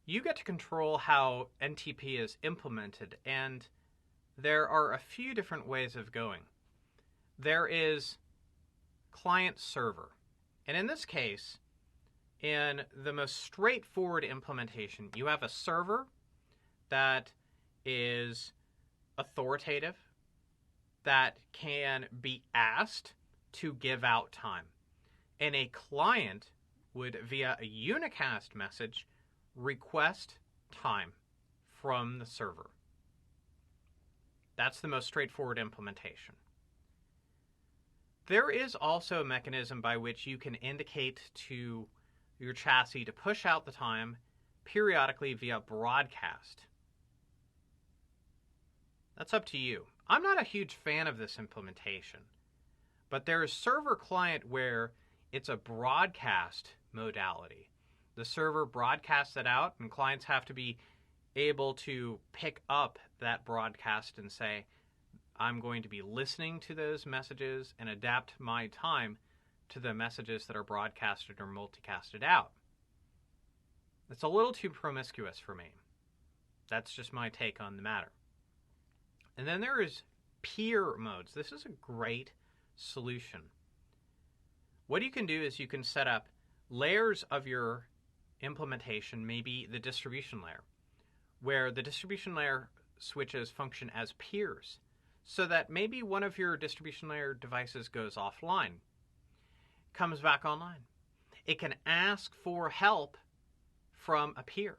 You get to control how NTP is implemented, and there are a few different ways of going. There is client-server, and in this case, in the most straightforward implementation, you have a server that is authoritative, that can be asked to give out time. And a client would, via a unicast message, request time from the server. That's the most straightforward implementation. There is also a mechanism by which you can indicate to your chassis to push out the time periodically via broadcast. That's up to you. I'm not a huge fan of this implementation, but there is server-client where it's a broadcast modality. The server broadcasts it out, and clients have to be able to pick up that broadcast and say, I'm going to be listening to those messages and adapt my time to the messages that are broadcasted or multicasted out. It's a little too promiscuous for me. That's just my take on the matter. And then there is peer modes. This is a great solution. What you can do is you can set up layers of your implementation, maybe the distribution layer, where the distribution layer switches function as peers, so that maybe one of your distribution layer devices goes offline, comes back online. It can ask for help from a peer,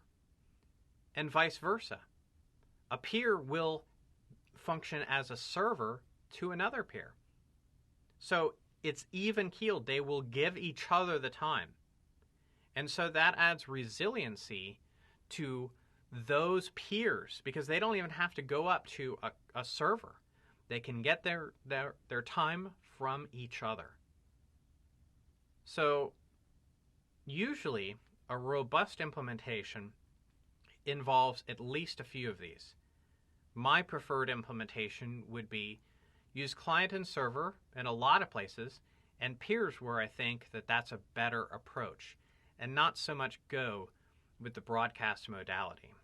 and vice versa. A peer will function as a server to another peer. So it's even-keeled. They will give each other the time. And so that adds resiliency to those peers, because they don't even have to go up to a server. They can get their time from each other. So usually a robust implementation involves at least a few of these. My preferred implementation would be use client and server in a lot of places, and peers where I think that that's a better approach, and not so much go with the broadcast modality.